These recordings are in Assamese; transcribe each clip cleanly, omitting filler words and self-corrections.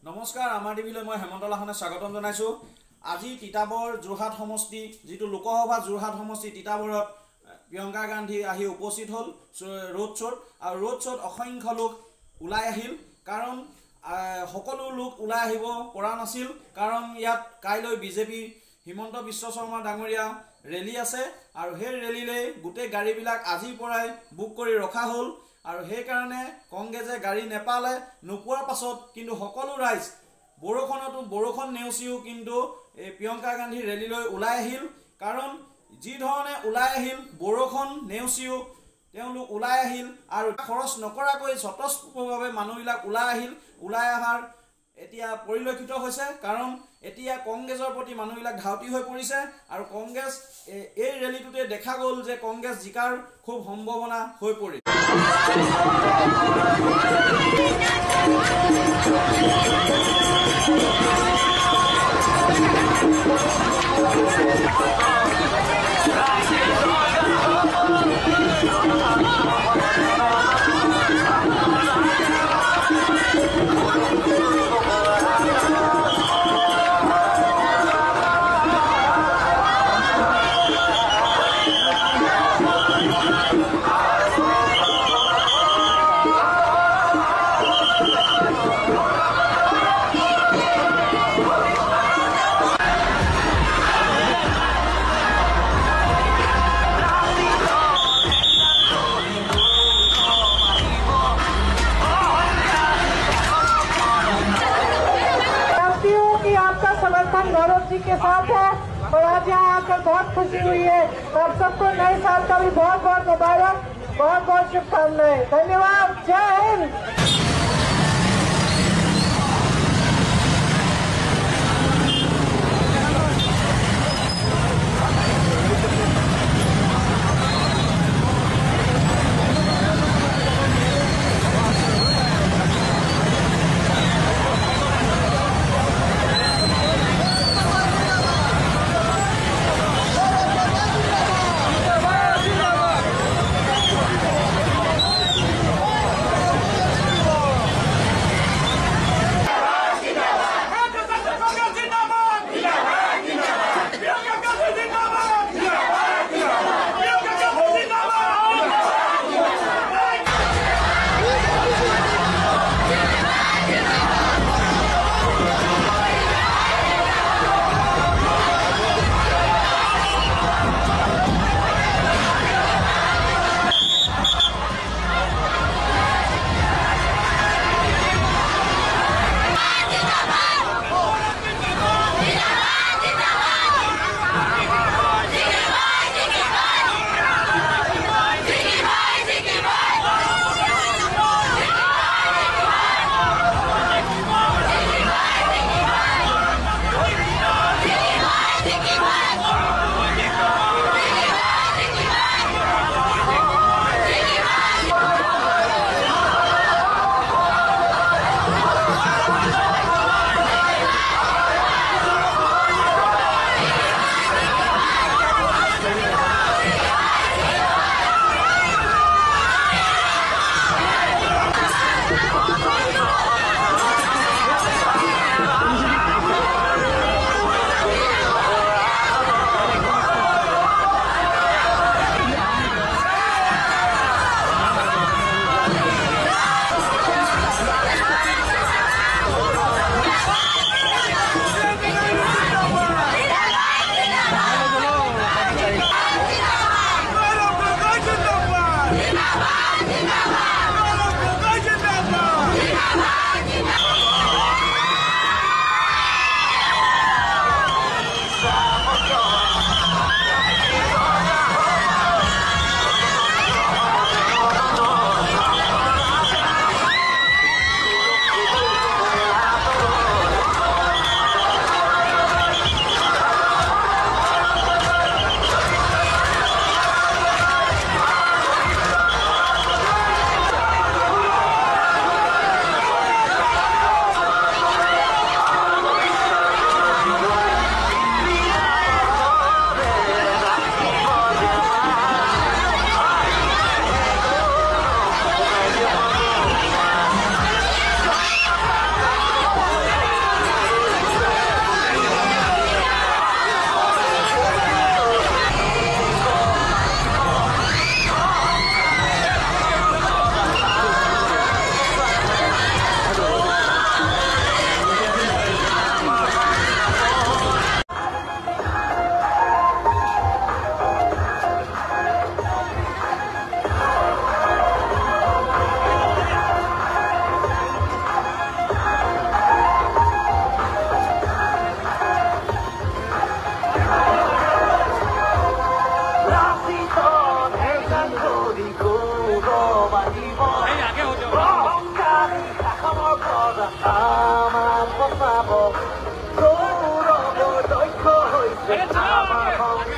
নমস্কাৰ, আমাৰ টিভিলৈ মই হেমন্ত লাহনে স্বাগতম জনাইছোঁ। আজি তিতাবৰ যোৰহাট সমষ্টি যিটো লোকসভা যোৰহাট সমষ্টি তিতাবৰত প্ৰিয়ংকা গান্ধী আহি উপস্থিত হ'ল ৰোড শ্ব'ত। আৰু ৰোড শ্ব'ত অসংখ্য লোক ওলাই আহিল, কাৰণ সকলো লোক ওলাই আহিব পৰা নাছিল, কাৰণ ইয়াত কাইলৈ বিজেপি হিমন্ত বিশ্ব শৰ্মা ডাঙৰীয়া ৰেলী আছে। আৰু সেই ৰেলীলৈ গোটেই গাড়ীবিলাক আজিৰ পৰাই বুক কৰি ৰখা হ'ল। আৰু সেইকাৰণে কংগ্ৰেছে গাড়ী নেপালে, নোপোৱাৰ পাছত কিন্তু সকলো ৰাইজ বৰষুণ নেওচিও কিন্তু এই প্ৰিয়ংকা গান্ধী ৰেলীলৈ ওলাই আহিল। কাৰণ যি ধৰণে ওলাই আহিল, বৰষুণ নেওচিও তেওঁলোক ওলাই আহিল আৰু খৰচ নকৰাকৈ স্বতঃস্ফূৰ্তভাৱে মানুহবিলাক ওলাই অহাৰ এতিয়া পৰিলক্ষিত হৈছে। কাৰণ এতিয়া কংগ্ৰেছৰ প্ৰতি মানুহবিলাক ধাউতি হৈ পৰিছে আৰু কংগ্ৰেছ এই ৰেলীটোতে দেখা গ'ল যে কংগ্ৰেছ জিকাৰ খুব সম্ভাৱনা হৈ পৰিল। गौरव जी के साथ है और आज यहाँ आकर बहुत खुशी हुई है। आप सबको नए साल का भी बहुत बहुत मुबारक, बहुत बहुत शुभकामनाएं। धन्यवाद। जय Hind.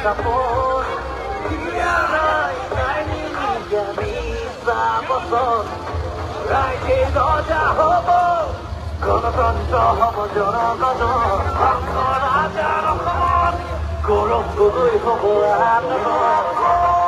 support. Right in Raja Hobo, Ganatantra Hobo Janagana, Raja Hobo, Guru Guru Hobo Guru Guru Hobo